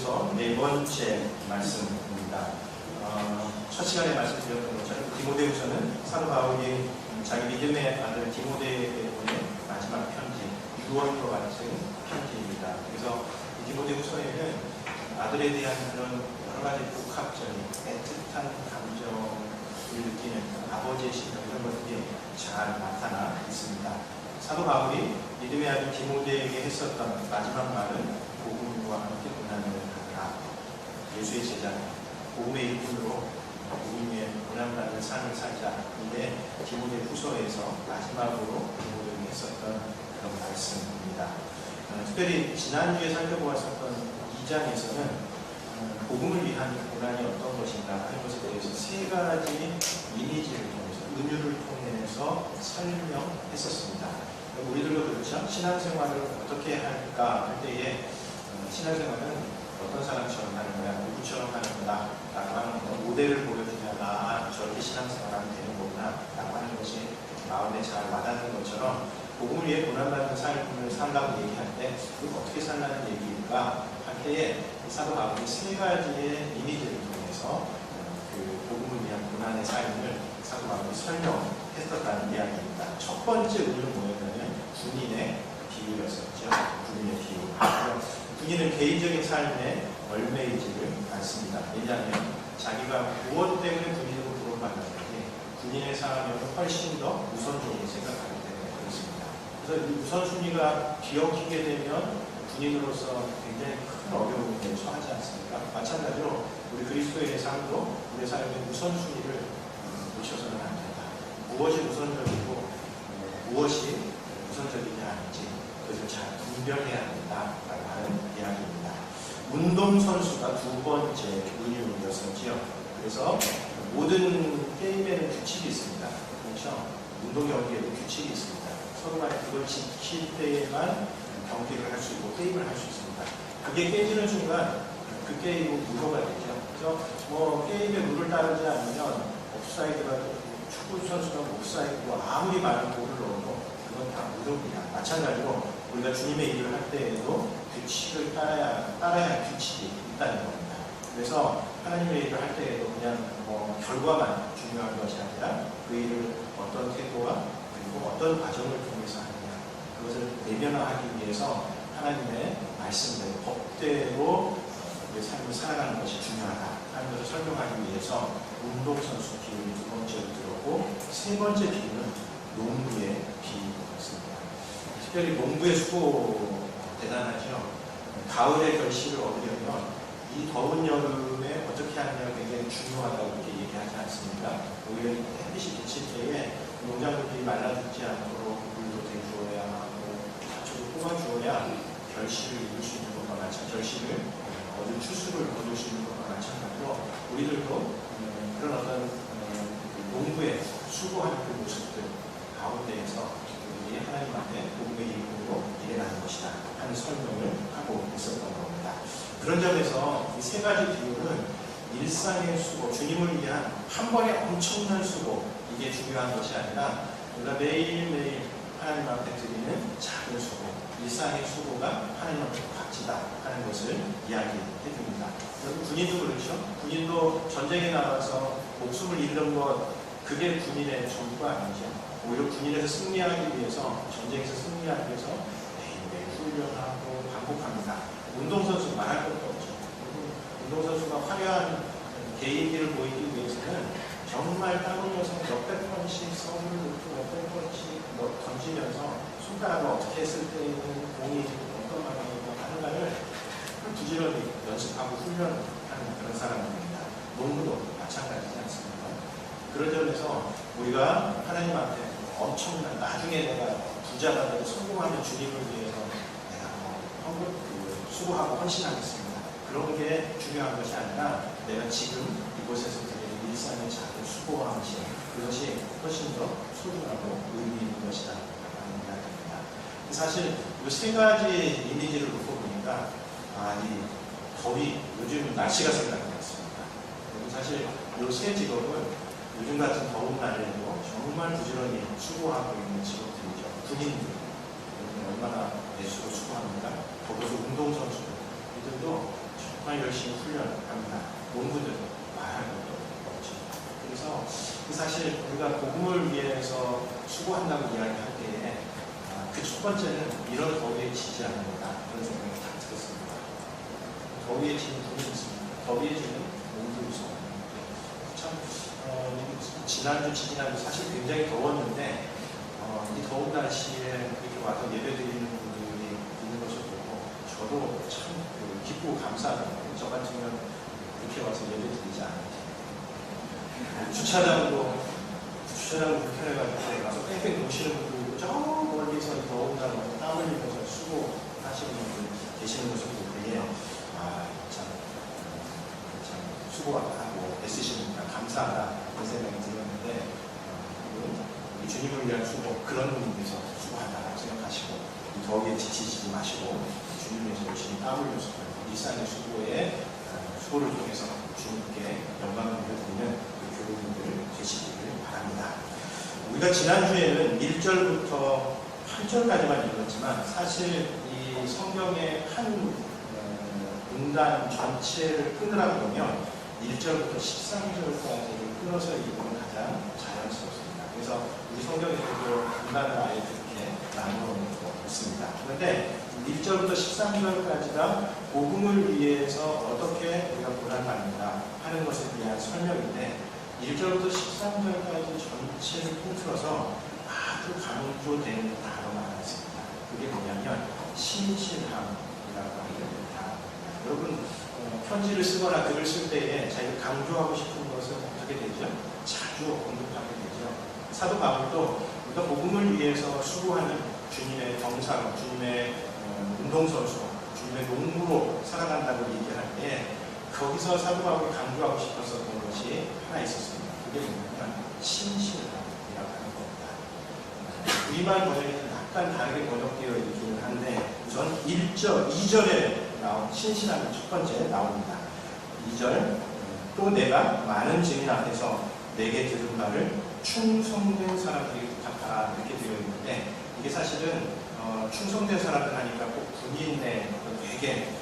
디모데후서 네 번째 말씀입니다. 첫 시간에 말씀드렸던 것처럼 디모데후서는 사도 바울이 자기 믿음의 아들 디모데에게 보낸 마지막 편지, 유언과 같은 편지입니다. 그래서 이 디모데후서에는 아들에 대한 그런 여러 가지 복합적인 애틋한 감정을 느끼는 아버지의 심정, 이런 것들이 잘 나타나 있습니다. 사도 바울이 믿음의 아들 디모데에게 했었던 마지막 말은 복음과 함께 고난을 받으라. 예수의 제자, 복음의 일꾼으로 복음 위에 고난받는 삶을 살자. 이게 디모데 후서에서 마지막으로 디모데에게 했었던 그런 말씀입니다. 특별히 지난주에 살펴보았었던 2장에서는 복음을 위한 고난이 어떤 것인가 하는 것에 대해서 세 가지 이미지를 통해서, 은유를 통해서 설명했었습니다. 우리들도 그렇죠. 신앙생활을 어떻게 할까 할 때에 신앙생활은 어떤 사람처럼 하는 거야, 누구처럼 하는 거다 라고 하는 거, 모델을 보여주냐, 저렇게 신앙생활하면 되는 거구나 라고 하는 것이 마음에 잘 와닿는 것처럼 복음을 위해 고난받는 삶을 산다고 얘기할 때 그걸 어떻게 살라는 얘기일까 할 때에 사도 바울이 세 가지의 이미지를 통해서 그 복음을 위한 고난의 삶을 사도 바울이 설명했었다는 이야기입니다. 첫 번째 의미는 뭐였냐면 군인의 비유였었죠. 군인의 비유. 군인은 개인적인 삶에 얽매이지를 않습니다. 왜냐하면 자기가 무엇 때문에 군인으로 부름받았는지 군인의 삶을 훨씬 더 우선적으로 생각하기 때문에 그렇습니다. 그래서 이 우선순위가 뒤엉키게 되면 군인으로서 굉장히 큰 어려움에 처하지 않습니까? 마찬가지로 우리 그리스도인의 삶도 우리의 삶의 우선순위를 놓쳐서는 안 된다. 무엇이 우선적이고 무엇이 우선적이지 않은지 그것을 잘 분별해야 된다라고 하는 이야기입니다. 운동선수가 두 번째 은유였었지요. 그래서 모든 게임에는 규칙이 있습니다. 그렇죠? 운동 경기에도 규칙이 있습니다. 서로 간에 그걸 지킬 때에만 경기를 할 수 있고 게임을 할 수 있습니다. 그게 깨지는 순간 그 게임은 무효가 되죠. 그래서 게임의 룰을 따르지 않으면 옵사이드가 축구 선수가 옵사이드고 아무리 많은 골을 넣어도 그건 다 무효입니다. 마찬가지로 우리가 주님의 일을 할 때에도 규칙을 따라야 할 규칙이 있다는 겁니다. 그래서 하나님의 일을 할 때에도 그냥 결과만 중요한 것이 아니라 그 일을 어떤 태도와 그리고 어떤 과정을 통해서 하느냐, 그것을 내면화하기 위해서 하나님의 말씀대로 법대로 우리의 삶을 살아가는 것이 중요하다 하는 것을 설명하기 위해서 운동선수 비유를 두 번째로 들었고, 세 번째 비유는 농부의 비유였습니다. 특별히 농부의 수고 대단하죠. 가을의 결실을 얻으려면 이 더운 여름에 어떻게 하느냐가 굉장히 중요하다고 이렇게 얘기하지 않습니까? 오히려 햇빛이 비칠 때에 농작물들이 말라 죽지 않도록 물도 대주어야 하고 자초도 뽑아주어야 결실을 이룰 수 있는 것과 마찬가지로 결실을 얻은 추수를 거둘 수 있는 것과 마찬가지로 우리들도 그런 어떤 농부의 수고하는 그 모습들 가운데에서 우리 하나님 앞에 복음의 일꾼으로 일해가는 것이다 하는 설명을 하고 있었던 겁니다. 그런 점에서 이 세 가지 비유는 일상의 수고, 주님을 위한 한 번의 엄청난 수고, 이게 중요한 것이 아니라 우리가 매일매일 하나님 앞에 드리는 작은 수고, 일상의 수고가 하나님 앞에 값지다 하는 것을 이야기해 줍니다. 여러분, 군인도 그렇죠. 군인도 전쟁에 나가서 목숨을 잃는 것, 그게 군인의 전부가 아니죠. 오히려 군인에서 승리하기 위해서, 전쟁에서 승리하기 위해서 매일매일 훈련하고 반복합니다. 운동선수 말할 것도 없죠. 운동선수가 화려한 개인기를 보이기 위해서는 정말 땀 흘려서 몇백 번씩 성을 놓고 몇백 번씩 던지면서 손가락을 어떻게 했을 때에는 공이 어떤 방향으로 가는가를 부지런히 연습하고 훈련하는 그런 사람입니다. 농구도 마찬가지지 않습니까? 그런 점에서 우리가 하나님 앞에 엄청난, 나중에 내가 부자가 되고 성공하면 주님을 위해서 내가 수고하고 헌신하겠습니다. 그런 게 중요한 것이 아니라 내가 지금 이곳에서 드리는 일상의 작은 수고와 헌신, 그것이 훨씬 더 소중하고 의미 있는 것이다 라는 이야기입니다. 사실 이 세 가지 이미지를 놓고 보니까 이 더위, 요즘 날씨가 생각이 났습니다. 사실 이 세 직업은 요즘 같은 더운 날에도 정말 부지런히 수고하고 있는 직업들이죠. 군인들 얼마나 애쓰고 수고합니다. 거기서 운동선수들 이들도 정말 정말 열심히 훈련합니다. 농부들 말할 것도 없죠. 그래서 사실 우리가 복음을 위해서 수고한다고 이야기할 때에 그 첫 번째는 이런 더위에 지지 않는 거다. 그런 생각이 딱 들었습니다. 더위에 지는 분이 있습니다. 더위에 지는 농부 있습니다. 참 지난주, 지지난주 사실 굉장히 더웠는데 이 더운 날씨에 이렇게 와서 예배 드리는 분들이 있는 것을 보고 저도 참 기쁘고 감사하더라고요. 저 같으면 이렇게 와서 예배 드리지 않을지. 주차장도 불편해가지고 와서 뺑뺑 도시는 분도 있고 저 멀리서 더운 날 와서 땀 흘리면서 수고하시는 분들 계시는 것을 보기에 참 수고하고 애쓰시니까 감사하다 그런 생각이 들었는데 우리 주님을 위한 수고 그런 분께서 수고한다고 생각하시고 이 더위에 지치지 마시고 주님께서 열심히 땀 흘려서 일상의 수고를 통해서 주님께 영광을 드리는 교우분들 되시기를 바랍니다. 우리가 지난주에는 1절부터 8절까지만 읽었지만 사실 이 성경의 한 문단 전체를 끊으라고 보면 1절부터 13절까지를 끊어서 읽으면 가장 자연스럽습니다. 그래서 우리 성경에서도 문단을 아예 그렇게 나누어 있습니다. 그런데 1절부터 13절까지가 복음을 위해서 어떻게 우리가 고난받는가 하는 것에 대한 설명인데 1절부터 13절까지 전체를 통틀어서 아주 강조되는 단어가 하나 있습니다. 그게 뭐냐면 신실함이라고 하는 단어입니다. 여러분 편지를 쓰거나 글을 쓸 때에 자기가 강조하고 싶은 것은 어떻게 되죠? 자주 언급하게 되죠. 사도 바울도 우리가 복음을 위해서 수고하는 주님의 병사로, 주님의 운동선수, 주님의 농부로 살아간다고 얘기할 때 거기서 사도 바울이 강조하고 싶었던 것이 하나 있었습니다. 그게 뭐냐면 신실함이라고 하는 겁니다. 우리말 번역에는 약간 다르게 번역되어 있기는 한데 우선 2절에 나온 신실함이 첫 번째 나옵니다. 2절 또 내가 많은 증인 앞에서 내게 들은 말을 충성된 사람들에게 부탁하라 이렇게 되어 있는데 이게 사실은 충성된 사람들 하니까 꼭 군인의 되게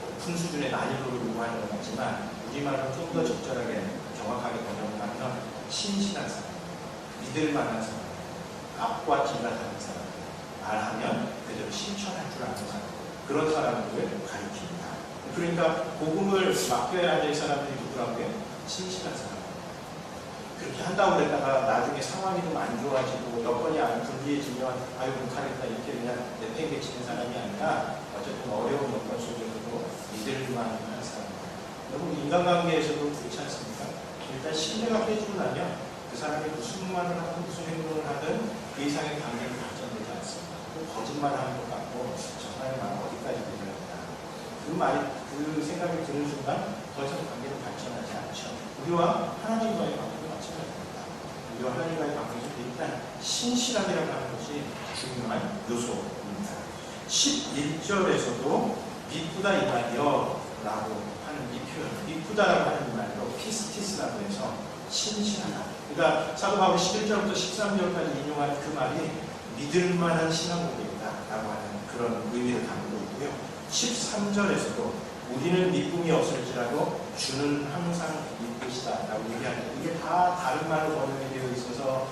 높은 수준의 난이도를 요구하는 것 같지만 우리말로 좀 더 적절하게 정확하게 번역하면 신실한 사람, 믿을 만한 사람, 앞과 뒤가 다른 사람, 말하면 그대로 실천할 줄 아는 사람, 그런 사람들을 가리킵니다. 그러니까 복음을 맡겨야 될 사람들이 누구라고요? 신실한 사람. 그렇게 한다고 그랬다가 나중에 상황이 좀 안 좋아지고 여건이 안 불리해지면 아유 못하겠다 이렇게 그냥 내팽개치는 사람이 아니라 어쨌든 어려운 여건 속에서도 믿을만 한 사람. 여러분 인간관계에서도 그렇지 않습니까? 일단 신뢰가 깨지고 나면 그 사람이 무슨 말을 하든 무슨 행동을 하든 그 이상의 관계는 발전되지 않습니다. 거짓말하는 것 같고 저 사람의 말 어디까지 믿어야 되나 그 생각이 드는 순간 더 이상 관계는 발전하지 않죠. 우리와 하나님과의 관계도 마찬가지입니다. 우리와 하나님과의 관계는 일단 신실함이라고 하는 것이 중요한 요소입니다. 11절에서도 미쁘다 이 말이여 라고 하는 이 표현, 미쁘다라고 하는 이 말로 피스티스라고 해서 신실하다. 그러니까 사도 바울이 11절부터 13절까지 인용하는 그 말이 믿을 만한 신앙 고백이다 라고 하는 그런 의미를 담고 있고요. 13절에서도 우리는 믿음이 없을지라도 주는 항상 믿으시다 라고 얘기하는데 이게 다 다른 말로 번역이 되어 있어서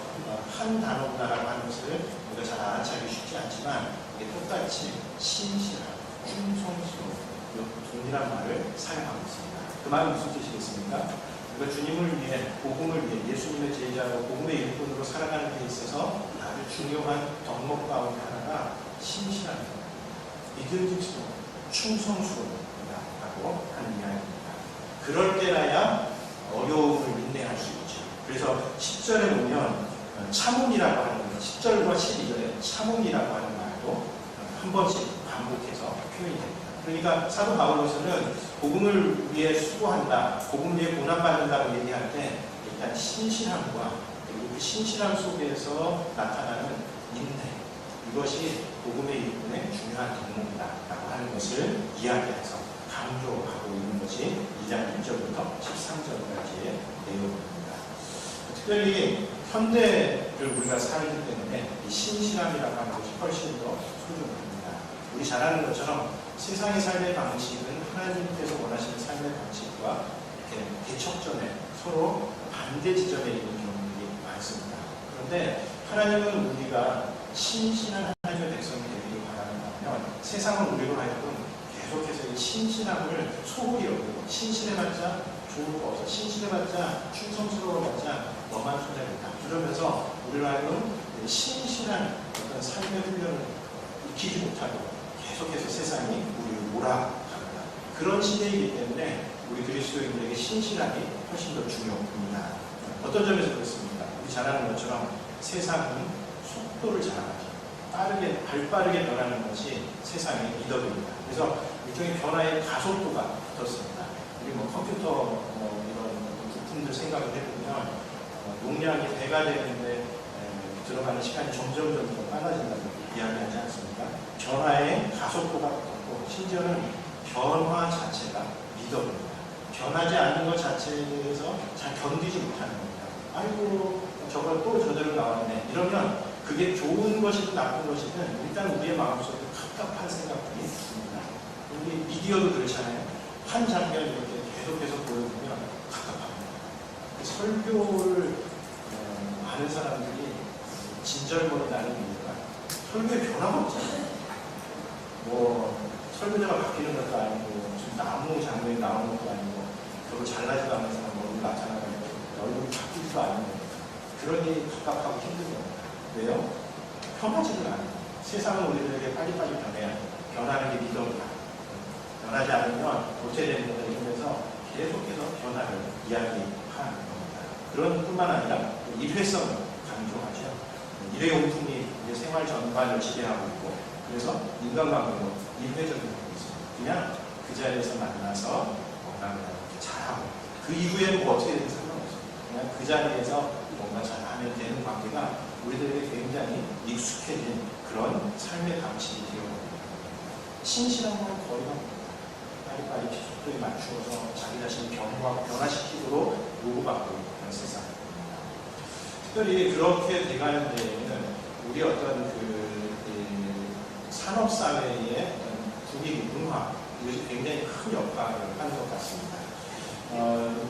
한 단어구나라고 하는 것을 우리가 잘 알아차리기 쉽지 않지만 이게 똑같이 신실함, 충성스러움 동일한 말을 사용하고 있습니다. 그 말은 무슨 뜻이겠습니까? 우리가 주님을 위해, 복음을 위해 예수님의 제자로 복음의 일꾼으로 살아가는 데 있어서 아주 중요한 덕목 가운데 하나가 신실함, 믿음직스러움, 충성스러움이라고 하는 이야기입니다. 그럴 때라야 어려움을 인내할 수 있죠. 그래서 10절에 보면 참음이라고 하는 거, 10절과 12절에 참음이라고 하는 말도 한 번씩 반복해서 표현이 됩니다. 그러니까 사도 바울로서는 복음을 위해 수고한다, 복음 위해 고난받는다고 얘기할 때 일단 신실함과 그리고 그 신실함 속에서 나타나는 인내, 이것이 복음의 일꾼의 중요한 덕목이다라고 하는 것을 이야기해서 강조하고 있는 것이 2장 1절부터 13절까지의 내용입니다. 특별히 현대를 우리가 살기 때문에 이 신실함이라고 하는 것이 훨씬 더 소중합니다. 우리 잘 아는 것처럼 세상의 삶의 방식은 하나님께서 원하시는 삶의 대척점에 서로 반대 지점에 있는 경우들이 많습니다. 그런데 하나님은 우리가 신실한 하나님의 백성이 되기를 바라는 세상은 우리로 하여금 계속해서 이 신실함을 소홀히 여기고 신실해봤자 좋은 거 없어. 신실해봤자 충성스러워봤자 너만 손해본다. 그러면서 우리로 하여금 신실한 어떤 삶의 훈련을 익히지 못하고 계속해서 세상이 우리를 몰아갑니다. 그런 시대이기 때문에 우리 그리스도인들에게 신실함이 훨씬 더 중요합니다. 어떤 점에서 그렇습니까? 우리 잘 아는 것처럼 세상은 속도를 자랑하죠. 발빠르게 변하는 것이 세상의 미덕입니다. 그래서 일종의 변화의 가속도가 붙었습니다. 우리 컴퓨터 이런 부품들 생각을 해보면 용량이 배가 되는데 들어가는 시간이 점점 빨라진다고 이야기하지 않습니까? 변화의 가속도가 붙었고 심지어는 변화 자체가 미덕입니다. 변하지 않는 것 자체에 대해서 잘 견디지 못하는 겁니다. 아이고 저거 또 저대로 나왔네. 이러면 그게 좋은 것이든 나쁜 것이든 일단 우리의 마음속에 갑갑한 생각들이 있습니다. 우리 미디어도 그렇잖아요. 한 장면 이렇게 계속해서 보여주면 갑갑합니다. 설교를 아는 사람들이 진절머리 나는 이유가 설교에 변화가 없잖아요. 설교자가 바뀌는 것도 아니고 무슨 나무 장면이 나오는 것도 아니고 별로 잘나지도 않는 사람 얼굴 나타나고 얼굴이 바뀌지도 않는 거예요. 그러니 갑갑하고 힘든 겁니다. 왜요? 변하지를 않아요. 세상은 우리들에게 빨리빨리 변해야 해요. 변하는 게 미덕이다. 변하지 않으면 어떻게 되는 거다 이러면서 계속해서 변화를 이야기하는 겁니다. 그런 뿐만 아니라 일회성을 강조하죠. 일회용품이 생활 전반을 지배하고 있고 그래서 인간관계도 일회적인 것이 있습니다. 그냥 그 자리에서 만나서 뭔가 잘하고 그 이후에는 뭐 어떻게 되는지 상관없어요. 그냥 그 자리에서 뭔가 잘하면 되는 관계가 우리들에게 굉장히 익숙해진 그런 삶의 방식이 되어버립니다. 신실한 건 거의 빨리빨리 속도에 맞추어서 자기 자신을 변화시키도록 요구받고 있는 세상입니다. 특별히 그렇게 돼가는 데에는 우리 어떤 산업사회의 분위기, 문화 이것이 굉장히 큰 역할을 하는 것 같습니다.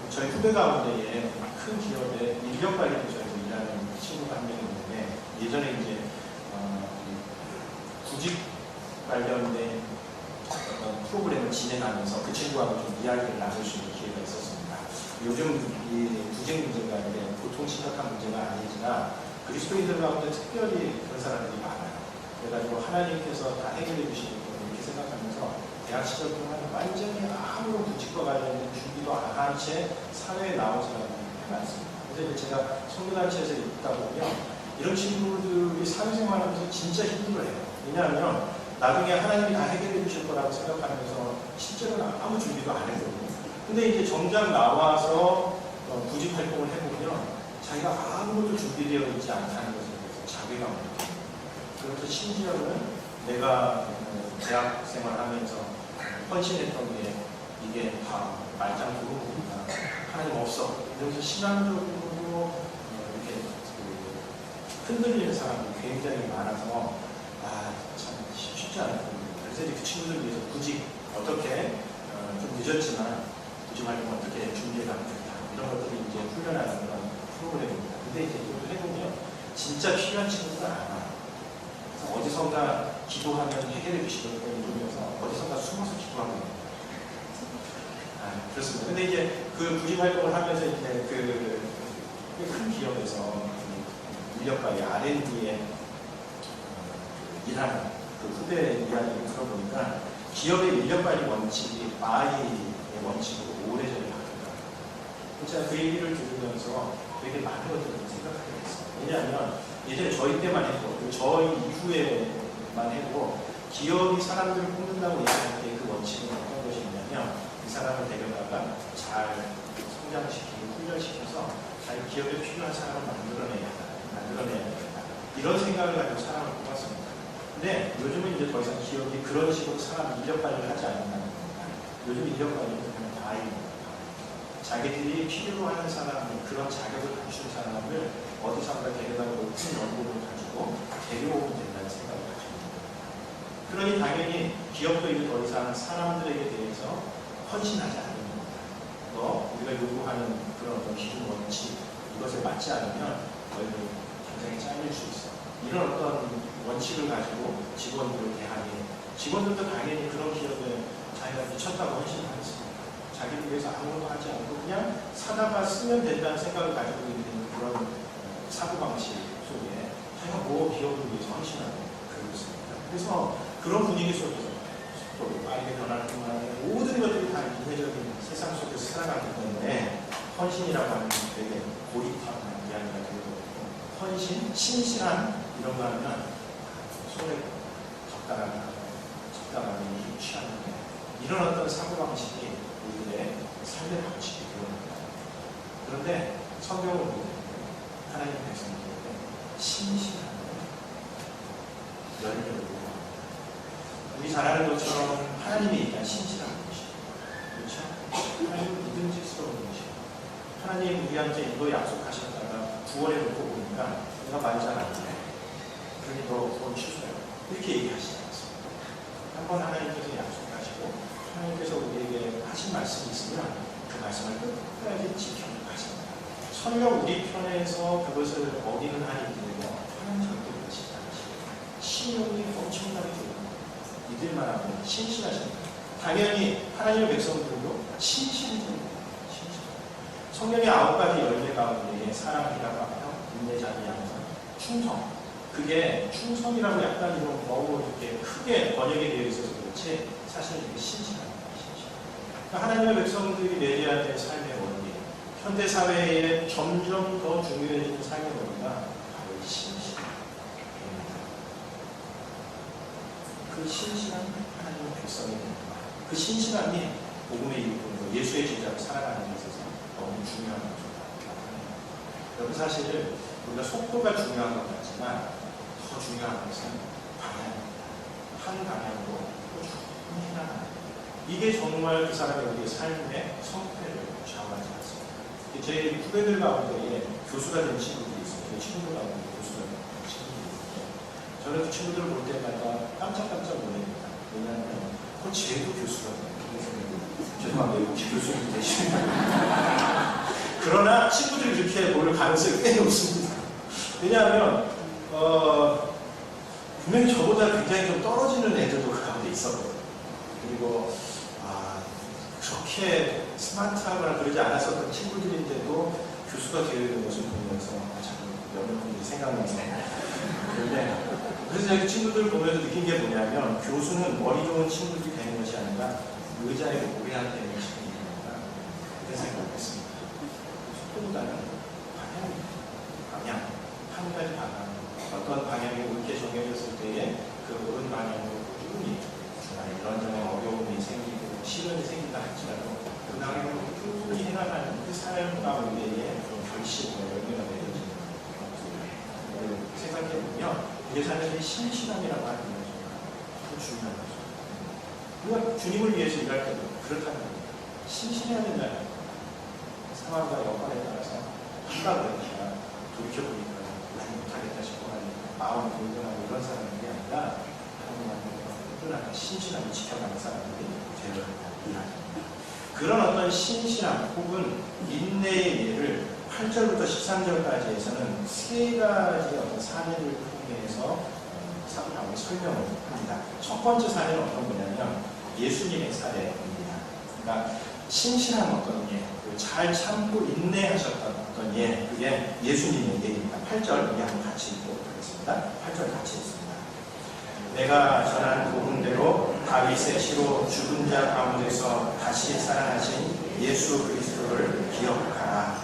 저희 후배 가운데에 큰 기업의 인력관리 부서에서 일하는 친구가 한 명 있는데 예전에 이제 구직 관련된 프로그램을 진행하면서 그 친구하고 좀 이야기를 나눌 수 있는 기회가 있었습니다. 요즘 이 구직 문제가 보통 심각한 문제가 아니지만 그리스도인들 가운데 특별히 그런 사람들이 많아요. 그래가지고 하나님께서 다 해결해 주시는 거 이렇게 생각하면서 대학 시절 동안 완전히 아무런 구직과 관련된 준비도 안 한 채 사회에 나온 사람들이 많습니다. 그래서 제가 선교단체에서 있다 보면 이런 친구들이 사회생활하면서 진짜 힘들어해요. 왜냐하면 나중에 하나님이 다 해결해 주실 거라고 생각하면서 실제로는 아무 준비도 안 해거든요. 근데 이제 정작 나와서 구직 활동을 해보면 자기가 아무것도 준비되어 있지 않다는 것에 대해서 자괴감을 느낍니다. 그래서 심지어는 내가 대학 생활하면서 헌신했던 게 이게 다 말짱 그런 거구나. 하나님 없어. 이러면서 신앙적으로 이렇게 흔들리는 사람들이 굉장히 많아서 참 쉽지 않거든요. 그래서 그 친구들 위해서 구직 어떻게 좀 늦었지만 구직 활동 어떻게 준비해가면 좋다. 이런 것들을 이제 훈련하는 그런 프로그램입니다. 근데 이제 이것도 해보면 진짜 필요한 친구들 알아요. 그래서 어디선가 기도하면 해결해 주시는 걸 이러면서 어디선가 숨어서 기도하고 있는 거예요. 그렇습니다. 근데 이제 그 구직 활동을 하면서 이제 큰 기업에서 인력관리 R&D에 일하는 그 후배 이야기를 들어보니까 기업의 인력관리 원칙이 I의 원칙으로 오래전에 바뀌더라고요. 제가 그 얘기를 들으면서 되게 많은 것들을 생각하게 됐어요. 왜냐하면 예전에 저희 때만 해도 저희 이후에만 해도 기업이 사람들을 뽑는다고 얘기할 때 그 원칙은 어떤 것이 있냐면 이 사람을 데려다가 잘 성장시키고 훈련시켜서 자기 기업에 필요한 사람을 만들어내야 되겠다. 이런 생각을 가지고 사람을 뽑았습니다. 근데 요즘은 이제 더 이상 기업이 그런 식으로 사람 인력 관리를 하지 않는다는 겁니다. 요즘 인력 관리는 그냥 다입니다. 자기들이 필요로 하는 사람을, 그런 자격을 갖춘 사람을 어디선가 데려다가 높은 연봉을 가지고 데려오면 된다는 생각을 가지고 있는 겁니다. 그러니 당연히 기업도 이제 더 이상 사람들에게 대해서 헌신하지 않는 겁니다. 너 우리가 요구하는 그런 어떤 기준 원칙, 이것에 맞지 않으면 거의 굉장히 잘릴 수 있어. 이런 어떤 원칙을 가지고 직원들을 대하니, 직원들도 당연히 그런 기업에 자기가 미쳤다고 헌신하겠습니다. 자기를 위해서 아무것도 하지 않고 그냥 사다가 쓰면 된다는 생각을 가지고 있는 그런 사고방식 속에 자기가 뭐 기업을 위해서 헌신하고 그러고 있습니다. 그래서 그런 분위기 속에서 또 빠르게 변하는 뿐만 아니라 모든 것들이 다 인내적인 세상 속에서 살아가기 때문에 헌신이라고 하는 게 되게 고립화한 이야기가 되거든요. 헌신, 신실한 이런 거 하면 손에 적당하게 취하는 게 이런 어떤 사고방식이 우리의 삶의 방식이 되어옵니다. 그런데 성경을 보면 하나님 백성들에게 신실한 열매를 요구합니다. 우리 잘 아는 것처럼 하나님이 일단 신실한 분이시죠. 그렇죠? 하나님은 믿음직스러운 분이시죠. 하나님 우리한테 이거 약속하셨다가 9월에 놓고 보니까 내가 말 잘 안 해. 그러니 너 그건 취소해. 이렇게 얘기하시지 않습니다. 한번 하나님께서 약속하시고 하나님께서 우리에게 하신 말씀이 있으면 그 말씀을 끝까지 지켜가십니다. 설령 우리 편에서 그것을 어기는 한이 있더라도 하나님 절대 그러시지 않으시고 신용이 엄청나게 들어갑니다. 믿을만하고 신실하십니다. 당연히 하나님의 백성들도 신실입니다. 성령의 9가지 열매 가운데 사랑이라고 하며 인내, 자비, 양선, 충성. 그게 충성이라고 약간 이런 너무 이렇게 크게 번역이 되어 있어서 그렇지 사실 이게 신실합니다. 그러니까 하나님의 백성들이 내려야 될 삶의 원리, 현대 사회에 점점 더 중요해지는 삶의 원리가 바로 이 신실입니다. 그 신실한 하나님의 백성이 됩니다. 그 신실함이 복음의 이루고 예수의 제자로 살아가는 데 있어서 너무 중요한 것이라고 합니다. 여러분 사실 우리가 속도가 중요한 것 같지만 더 중요한 것은 방향입니다. 한 방향으로 꾸준히 해나가는 이게 정말 그 사람의 우리의 삶의 성패를 좌우하지 않습니다. 제 후배들 가운데 교수가 된 친구들이 있어요. 제 친구들 가운데 교수가 된 친구들이 있어요. 저는 그 친구들을 볼 때마다 깜짝깜짝 놀랍니다. 왜냐하면 쟤도 교수가 돼요. 죄송합니다. 혹시 교수님 되시나요? 그러나 친구들이 그렇게 모를 가능성이 꽤 높습니다. 왜냐하면 분명히 저보다 굉장히 좀 떨어지는 애들도 그 가운데 있었거든요. 그리고 그렇게 스마트하거나 그러지 않았었던 친구들인데도 교수가 되어 있는 것을 보면서 자꾸 여러 분들이 생각나서 그래서 제 친구들 보면서 느낀 게 뭐냐면 교수는 머리 좋은 친구들이 되는 것이 아니라 의자에 오래 앉아 있는 친구들이구나 그렇게 생각했습니다. 속도보다는 방향 한 가지 방향 어떤 방향이 옳게 정해졌을 때에 그 옳은 방향으로 꾸준히 중간에 이런저런 어려움이 생기고 시련이 생긴다 할지라도 그 방향으로 꾸준히 해나가는 그 삶 가운데에 결실과 열매가 맺어지는 것을 생각해보면 우리 삶의 신실함이라고 하는 것이 아주 중요한 것입니다. 우리가 주님을 위해서 일할 때도 그렇다는 겁니다. 신실해야 된다는 겁니다. 상황과 여건에 따라서 한가로 했다가 돌이켜보니까 많이 못하겠다 싶어 가지고 마음 돌변하고 이런 사람들이 아니라 하나님한테 꾸준하게 신실함을 지켜가는 사람들이 되어야 한다. 그런 어떤 신실함 혹은 인내의 예를 8절부터 13절까지에서는 세 가지 어떤 사례를 통해서 사도 바울이 설명을 합니다. 첫 번째 사례는 어떤 거냐면 예수님의 사례입니다. 그러니까 신실한 어떤 예, 잘 참고 인내하셨던 어떤 예, 그게 예수님의 얘기입니다. 8절 우리 한번 같이 읽도록 하겠습니다. 8절 같이 읽습니다. 내가 전한 복음대로 다윗의 시로 죽은 자 가운데서 다시 살아나신 예수 그리스도를 기억하라.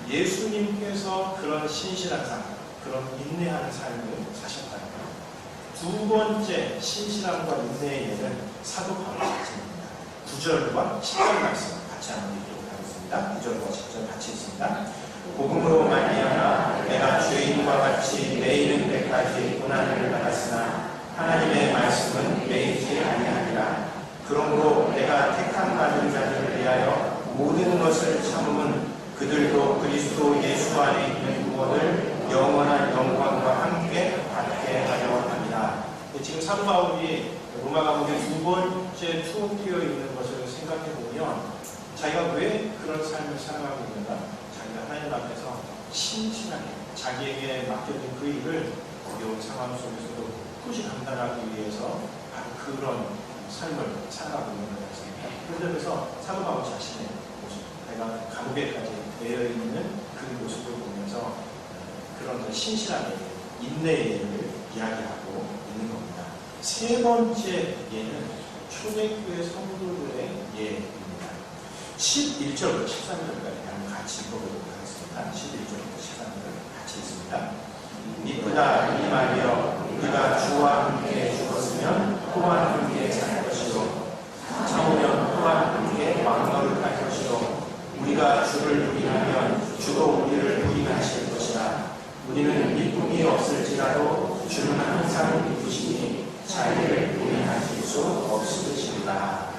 예수님께서 그런 신실한 삶, 그런 인내하는 삶을 사셨다는 거예요. 두 번째 신실함과 인내의 예는 사도 바울의 말씀입니다. 9절과 10절 말씀 같이 한번 읽도록 하겠습니다. 9절과 10절 같이 읽습니다. 복음으로 말미암아 내가 죄인과 같이 매이는 때까지 고난을 받았으나 하나님의 말씀은 매이지 아니하리라. 그러므로 내가 택함 받은 자들을 위하여 모든 것을 참음은 그들도 그리스도 예수 안에 있는 구원을 영원한 영광과 함께 받게 하려 합니다. 지금 사도 바울이 로마 감옥에 두 번째 투옥되어 있는 것을 생각해 보면 자기가 왜 그런 삶을 살아가고 있는가? 자기가 하나님 앞에서 신실하게 자기에게 맡겨진 그 일을 어려운 상황 속에서도 굳이 감당하기 위해서 바로 그런 삶을 살아가고 있는 것같습니다. 그런 점에서 사도 바울 자신의 모습, 내가 감옥에까지 되어 있는 그 모습을 보면서 그런 신실하게 인내의 예를 이야기하고 있는 겁니다. 세 번째 예는 초대교회 성도들의 예입니다. 11절부터 13절까지 한번 같이 읽어보도록 하겠습니다. 11절부터 13절 같이 읽습니다. 이쁘다 이 말이여 우리가 주와 함께 죽었으면 또한 함께 살 것이요 참으면 또한 함께 왕노릇할 것이요 우리가 주를 부인하면 주도 우리를 부인하실 것이라. 우리는 미움이 없을지라도 주는 항상 미쁘시니 자기를 부인하실 수 없으시리라.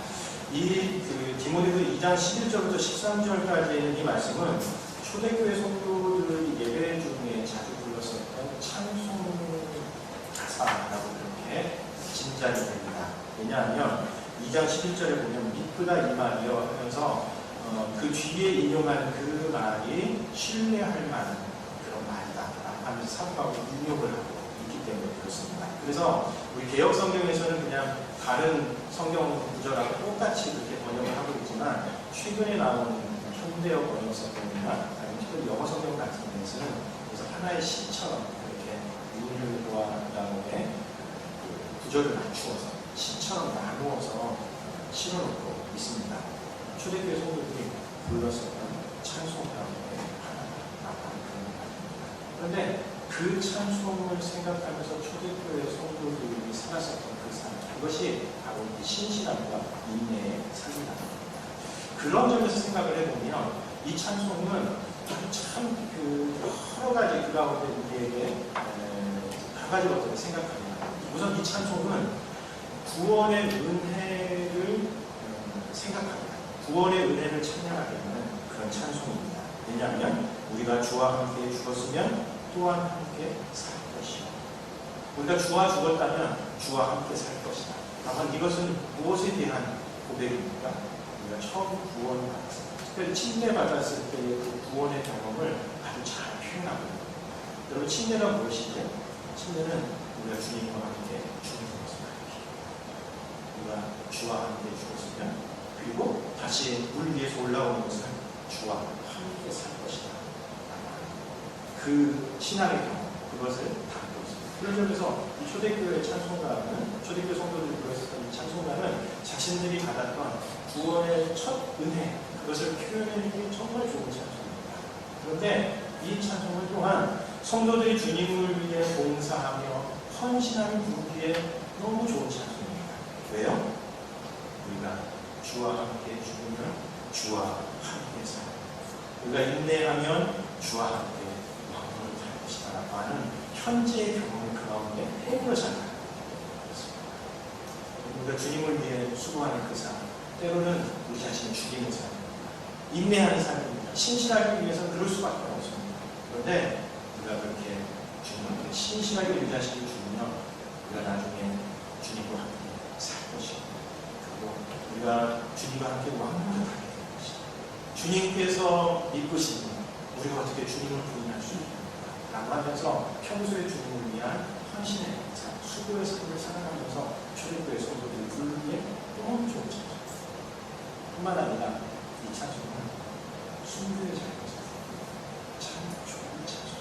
이 디모데서 2장 11절부터 13절까지 있는 이 말씀은 초대교회 성도들이 예배 중에 자주 불렀었던 찬송 가사라고 그렇게 짐작이 됩니다. 왜냐하면 2장 11절에 보면 미쁘다 이 말이여 하면서 그 뒤에 인용하는 그 말이 신뢰할 만한 그런 말이다 라고 하면서 사도하고 인용을 하고 있기 때문에 그렇습니다. 그래서 우리 개혁 성경에서는 그냥 다른 성경 구절하고 똑같이 그렇게 번역을 하고 있지만 최근에 나온 현대어 번역 성경이나 아니면 영어 성경 같은 데서는 그래서 하나의 시처럼 이렇게 문율과 그다음에 구절을 맞추어서 시처럼 나누어서 실어놓고 있습니다. 초대교회 성도들이 불렀었던 찬송 가운데 하나라고 하는 그런 말입니다. 그런데 그 찬송을 생각하면서 초대교회 성도들이 살았었던 그 삶, 그것이 바로 신실함과 인내의 삶이다. 그런 점에서 생각을 해보면 이 찬송은 참 여러 가지 그 가운데 우리에게 여러 가지 것들을 생각합니다. 우선 이 찬송은 구원의 은혜를 생각합니다. 구원의 은혜를 찬양하게 하는 그런 찬송입니다. 왜냐하면 우리가 주와 함께 죽었으면 또한 함께 살 것이다. 우리가 주와 죽었다면 주와 함께 살 것이다. 다만 이것은 무엇에 대한 고백입니까? 우리가 처음 구원받았을 때, 특별히 침례받았을 때의 그 구원의 경험을 아주 잘 표현하고 있습니다. 여러분, 침례가 무엇이죠? 침례는 우리가 주님과 함께 죽는 것을 가리킵니다. 우리가 주와 함께 죽었으면 그리고 다시 물 위에서 올라오는 것은 주와 함께 살 것이다. 그 신앙의 경험, 그것을 담고 있습니다. 그런 점에서 이 초대교회 찬송가는, 초대교회 성도들이 불렀었던 이 찬송가는 자신들이 받았던 구원의 첫 은혜, 그것을 표현하기 정말 좋은 찬송입니다. 그런데 이 찬송을 또한 성도들이 주님을 위해 봉사하며 헌신하는 분기에 너무 좋은 찬송입니다. 왜요? 우리가 주와 함께 죽으면 주와 함께 살아. 우리가 인내하면 주와 함께 왕노릇 할 것이다 라고 하는 현재의 경험을 그 가운데 행으로 살아가는 것입니다. 우리가 주님을 위해 수고하는 그 삶, 때로는 우리 자신을 죽이는 삶입니다. 인내하는 삶입니다. 신실하기 위해서는 그럴 수밖에 없습니다. 그런데 우리가 그렇게 주님께 신실하게 우리 자신을 죽으면 우리가 나중에 주님과 함께 살 것입니다. 그리고 우리가 주님과 함께 왕노릇하게 될 것입니다. 주님께서 믿으시니 우리가 어떻게 주님을 부인할 수 있습니까? 라고 하면서 평소에 주님을 위한 헌신의 삶, 수고의 삶을 살아가면서 초대교회 성도들이 부르기에 너무 좋은 찬송. 뿐만 아니라 이 찬송은 순교의 자리에서 참 좋은 찬송.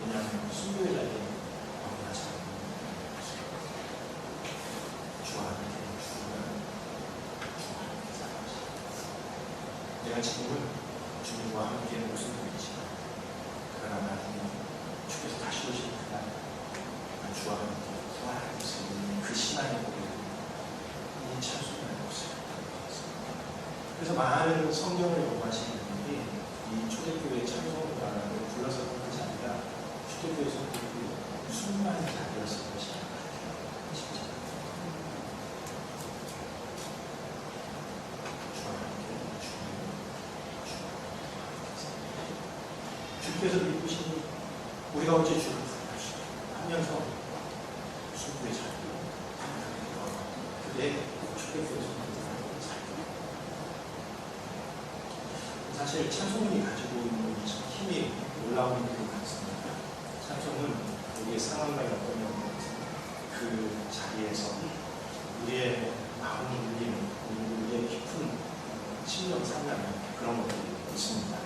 왜냐하면 순교의 자리에 너무나 잘 주와 함께 죽으면 주와 함께 살아가시다. 내가 지금은 주님과 함께 목숨을 잃지만 그러나 나중에 주께서 다시 오실 그날 주와 함께 부활할 수 있는 그 신앙의 고백을 이 찬송을 목소리를 듣습니다. 그래서 많은 성경을 연구하시는 분들이 이 초대교회 찬송가를 불러서 그런 것이 아니라 초대교회 성도들이 순간의 자리였을 것이다. 진짜 주와 함께 주께서 믿으시니 우리가 어째 주를 부인할 수 있다 하면서 순교의 자리로 그대 초대교회 성도들을 살펴 사실 찬송이 가지고 있는 힘이 놀라운 것 같습니다. 찬송은 우리의 상황과 여건이 없는 그 자리에서 우리의 마음 울림, 우리의 깊은 심령 상담 그런 것들이 있습니다.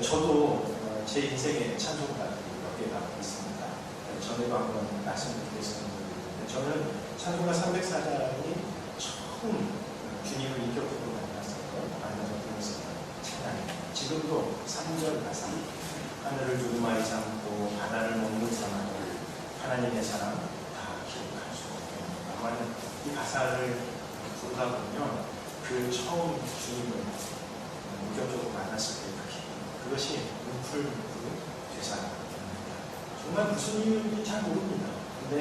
저도 제 인생에 찬송가 몇 개가 있습니다. 전에도 한번 말씀드렸었는데 저는 찬송가 304장이 처음 주님을 인격적으로 만나서 불렀어요. 찬양이 지금도 3절 가사 하늘을 두루마리 삼고 바다를 먹는 사람 하나님의 사랑 다 기억할 수 없게 아마는 이 가사를 부르다 보면 그 처음 주님을 인격적으로 만났을 때 그것이 뭉클뭉클 되살아납니다. 정말 무슨 이유인지 잘 모릅니다. 근데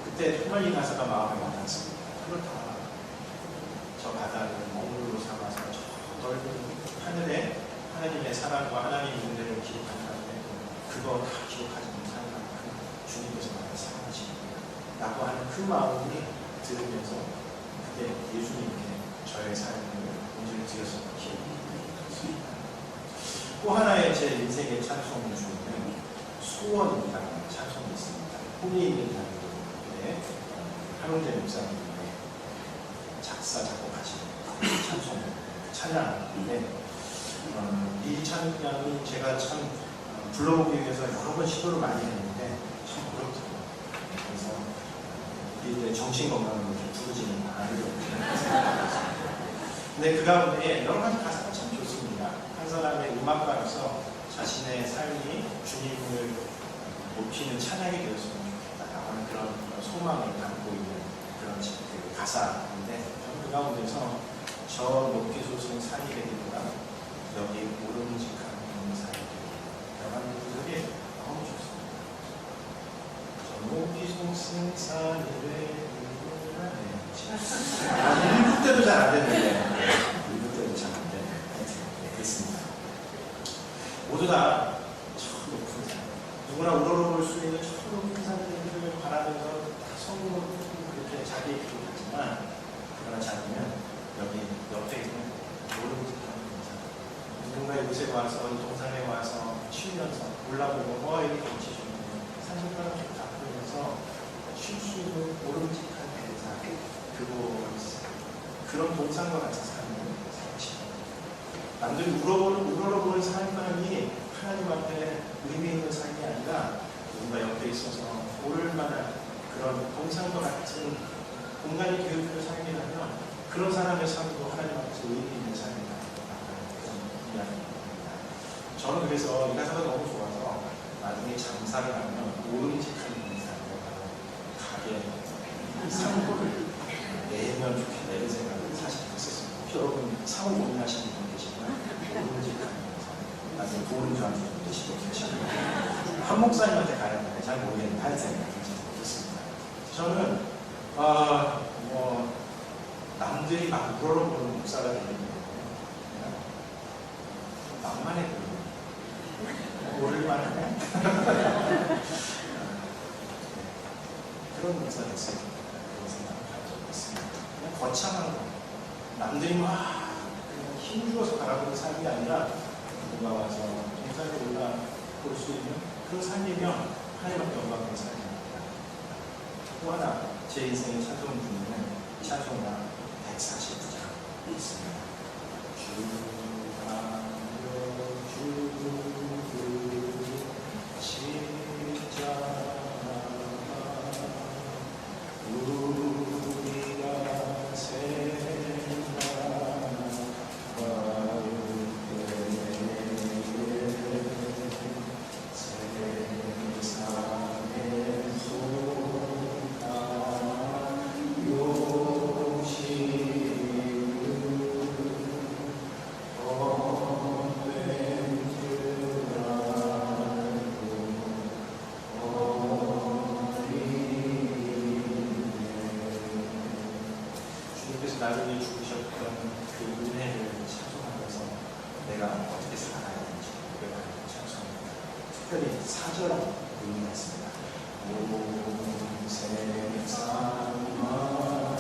그때 정말 이 가사가 마음에 와닿습니다. 그렇다. 저 바다를 먹물로 삼아서 저 넓은 하늘에 하나님의 사랑과 하나님의 은혜를 기록한다는데 그거 다 기록하지 못하는 주님께서 나를 사랑하십니다. 라고 하는 그 마음이 들으면서 그때 예수님께 저의 삶을 온전히 드려서 기억합니다. 또 하나의 제 인생의 찬송 중에는 소원이라는 찬송이 있습니다. 홈이 있는 자리에 한웅재 목사님의 작사 작곡하신 찬송 찬양인데 이 찬양이 제가 참 불러보기 위해서 여러 번 시도를 많이 했는데 참 어렵더라고요. 그래서 이제 정신 건강을 부르지는 않으려고 근데 그 가운데 여러 가지 가사가 참 좋습니다. 한 사람의 음악가로서 자신의 삶이 주님을 높이는 찬양이 되었으면 좋겠다라고 하는 그런 소망을 담고 있는 그런 그 가사인데 저는 그 가운데서 저 높이 솟은 산이 되기보다 여기 오름직한 산이 되기보다 라는 부분들이 너무 좋습니다. 저 높이 솟은 산이 되기보다 읽을 때도 잘 안 되는데 읽을 때도 잘 안 되는 그렇습니다. 모두 다 저 높은 산 누구나 우러러볼 수 있는 저 높은 산들을 바라면서 성공을 그렇게 자기의 길을 가지만 그러지 않으면 여기 옆에 있는 오름직한 동산 누군가의 곳에 와서 이 동산에 와서 쉬면서 올라보고 여기 경치 좋네 산속바람 좋다 그러면서 쉴 수 있는 오름직한 대산 그런 동산과 같이 사는 삶이십니다. 남들이 우러러보는 삶이 하나님 앞에 의미 있는 삶이 아니라 누군가 옆에 있어서 오를 만한 그런 동산과 같은 공간이 되어주는 삶이라면 그런 사람의 삶도 하나님 앞에서 의미 있는 삶이다. 그런 이야기입니다. 저는 그래서 이 가사가 너무 좋아서 나중에 장사를 하면 오름직한 동산으로 가게 상고를 내면 좋겠다 이런 생각을 사실 했었습니다. 혹시 여러분 사고 고민하시는 분 계시나요? 오름직한 동산 나중에 도는 줄 알고 드시고 계시나요? 한 목사님한테 가야 되는데 잘 모르겠는데 할 생각이 있습니다. 저는 남들이 막 우러러보는 목사가 되는 거예요. 나만 해도 오를만해. 그런 목사가 됐습니다. 그런 생각을 가지고 있습니다. 그냥 거창한 거. 남들이 막 힘주어서 바라보는 삶이 아니라 누가 와서 동산에 올라볼 수 있는 그런 삶이면 하나님 앞에 영광의 삶입니다. 또 하나 제 인생의 찬송 중에는 찬송가 149장 있습니다. 나중에 죽으셨던 그 은혜를 찬송하면서 내가 어떻게 살아야 되는지 고백하는 찬송입니다. 특별히 4절 의미했습니다. 온 세상만 가져도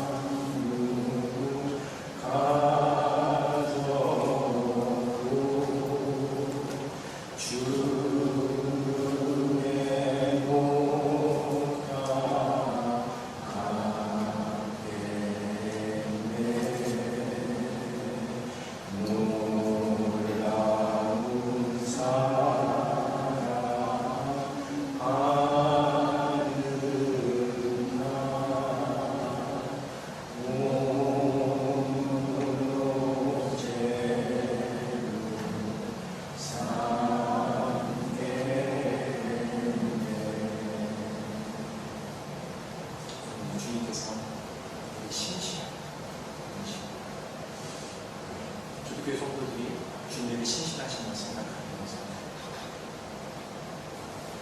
성도들이 주님에게 신실하신 걸 생각하면서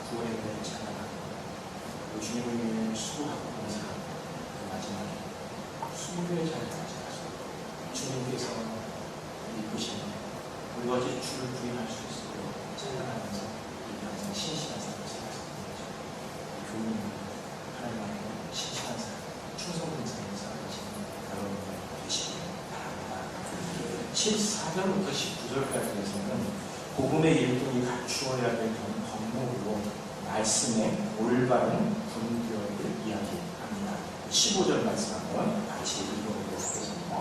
구원의 은혜를 찬양하고 주님을 위해 수고하고 봉사하고 마지막에 순교의 자리에 가져가서 주님께서 이끄시는 우리가 어찌 주를 부인할 수 있도록 찬양하면서 이 가장 신실한 삶을 살았습니다. 교훈은 하나님 앞에 신실한 삶, 충성된 삶을 살아가시는 여러분들 되시길 바랍니다. 14절부터 19절까지에서는 복음의 일꾼이 갖추어야 될 덕목으로 말씀의 올바른 분별을 이야기합니다. 15절 말씀 한번 같이 읽어보도록 하겠습니다.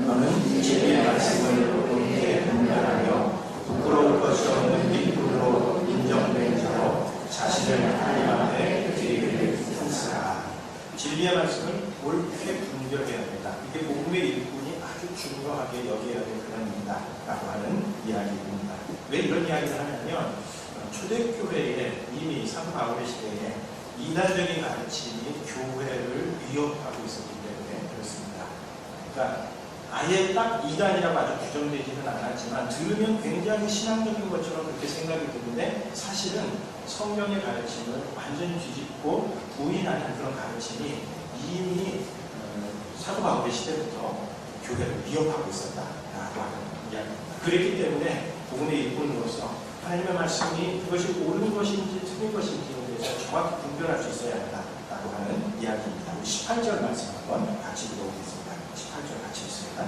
너는 진리의 말씀을 옳게 분별하며 부끄러울 것이 없는 일꾼으로 인정된 자로 자신을 하나님 앞에 드리기를 힘쓰라. 진리의 말씀을 옳게 분별해야 된다. 이게 복음의 일꾼이 아주 중요하게 여겨야 될 그런 일이다 라고 하는 이야기입니다. 왜 이런 이야기를 하냐면 초대교회에 이미 사도 바울의 시대에 이단적인 가르침이 교회를 위협하고 있었기 때문에 그렇습니다. 그러니까 아예 딱 이단이라고 아주 규정되지는 않았지만 들으면 굉장히 신앙적인 것처럼 그렇게 생각이 드는데 사실은 성경의 가르침을 완전히 뒤집고 부인하는 그런 가르침이 이미 사도 바울의 시대부터 교회를 위협하고 있었다라고 하는 이야기입니다. 그랬기 때문에 복음의 일꾼으로서 하나님의 말씀이 그것이 옳은 것인지 틀린 것인지에 대해서 정확히 분별할 수 있어야 한다라고 하는 이야기입니다. 18절 말씀 한번 같이 읽어보겠습니다. 18절 같이 읽습니다.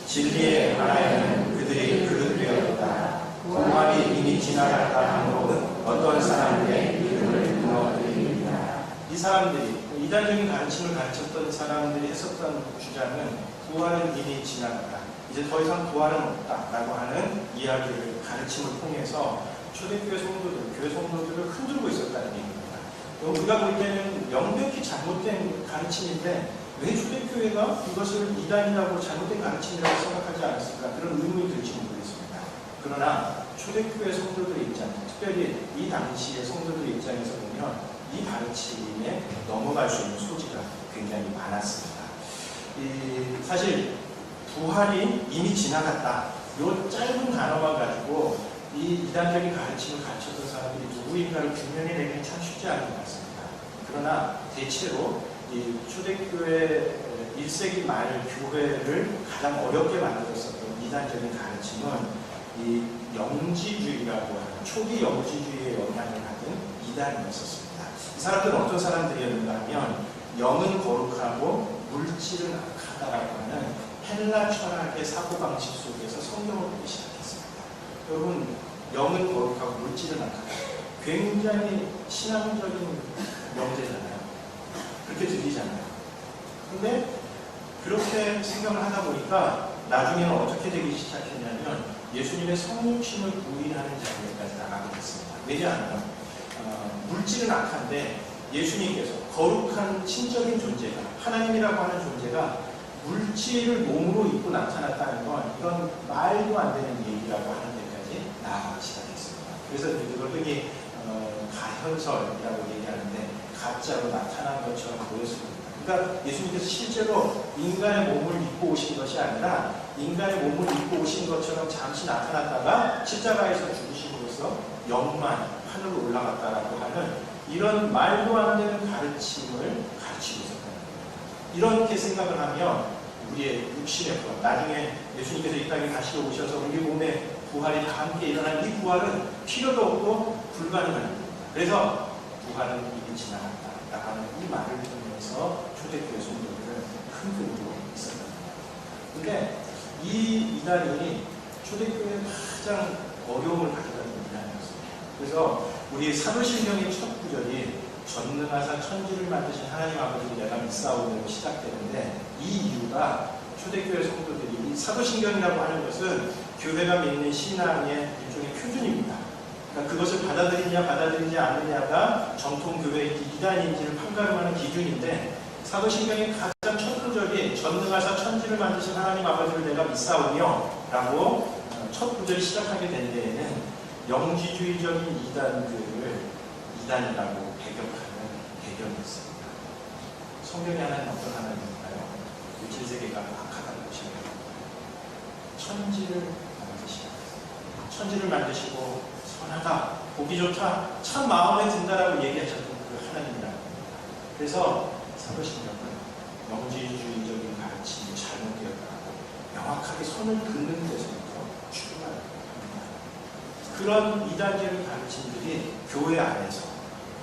진리의 나라에는 그들이 그릇되었다. 공활이 이미 지나갔다 하므로 어떤 사람들의 이름을 무너뜨립니다. 이 사람들이 이단적인 가르침을 가르쳤던 사람들이 했었던 주장은 부활은 이미 지나갔다. 이제 더 이상 부활은 없다라고 하는 이야기를 가르침을 통해서 초대교회 성도들, 교회 성도들을 흔들고 있었다는 얘기입니다. 우리가 볼 때는 명백히 잘못된 가르침인데 왜 초대교회가 이것을 이단이라고 잘못된 가르침이라고 생각하지 않았을까? 그런 의문이 들지 모르겠습니다. 그러나 초대교회 성도들의 입장, 특별히 이 당시의 성도들의 입장에서 보면 이 가르침에 넘어갈 수 있는 소지가 굉장히 많았습니다. 사실 부활이 이미 지나갔다. 이 짧은 단어만 가지고 이 이단적인 가르침을 가르쳤던 사람들이 누구인가를 규명해내기는 참 쉽지 않은 것 같습니다. 그러나 대체로 이 초대교회 1세기 말 교회를 가장 어렵게 만들었었던 이단적인 가르침은 이 영지주의라고 하는 초기 영지주의의 영향을 받은 이단이었었습니다. 이 사람들은 어떤 사람들이었는가 하면 영은 거룩하고 물질은 악하다라고 하는 헬라 철학의 사고방식 속에서 성경을 보기 시작했습니다. 여러분, 영은 거룩하고 물질은 악하다. 굉장히 신앙적인 명제잖아요. 그렇게 들리잖아요. 근데 그렇게 생각을 하다 보니까 나중에는 어떻게 되기 시작했냐면 예수님의 성육신을 부인하는 자리까지 나가게 됐습니다. 왜냐하면 물질은 악한데 예수님께서 거룩한 신적인 존재가 하나님이라고 하는 존재가 물질을 몸으로 입고 나타났다는 건 이건 말도 안 되는 얘기라고 하는 데까지 나아가기 시작했습니다. 그래서 이걸 흔히 가현설이라고 얘기하는데 가짜로 나타난 것처럼 보였습니다. 그러니까 예수님께서 실제로 인간의 몸을 입고 오신 것이 아니라 인간의 몸을 입고 오신 것처럼 잠시 나타났다가 십자가에서 죽으심으로써 영만 하늘로 올라갔다라고 하는 이런 말도 안 되는 가르침을 가르치고 있었다. 이렇게 생각을 하면 우리의 육신의 부활, 나중에 예수님께서 이 땅에 다시 오셔서 우리 몸에 부활이 다 함께 일어난 이 부활은 필요도 없고 불가능한 일입니다. 그래서 부활은 이미 지나갔다라고 하는 이 말을 통해서 초대교회 성도들은 흔들고 있었답니다. 그런데 이 이단이 초대교회에 가장 어려움을 가져다는 이단이었습니다. 그래서 우리 사도신경의 첫 구절이 전능하사 천지를 만드신 하나님 아버지를 내가 믿사오므로 시작되는데 이 이유가 초대교회 성도들이 이 사도신경이라고 하는 것은 교회가 믿는 신앙의 일종의 표준입니다. 그러니까 그것을 받아들이냐 받아들이지 않느냐가 정통교회의 이단인지를 판가름하는 기준인데 사도신경의 가장 첫 구절이 전능하사 천지를 만드신 하나님 아버지를 내가 믿사오며 라고 첫 구절이 시작하게 된 데에는 영지주의적인 이단들을 이단이라고 배격하는 배경이 있습니다. 성경의 하나님은 어떤 하나님일까요? 물질세계가 악하다는 것입니다. 천지를 만드시고, 천지를 만드시고 선하다, 보기 좋다, 참 마음에 든다라고 얘기하셨던 그 하나님이라는 겁니다. 그래서 사도신경은 영지주의적인 가르침이 잘못되었다고 명확하게 선을 긋는 데서부터 출발을 합니다. 그런 이단적인 가르침들이 교회 안에서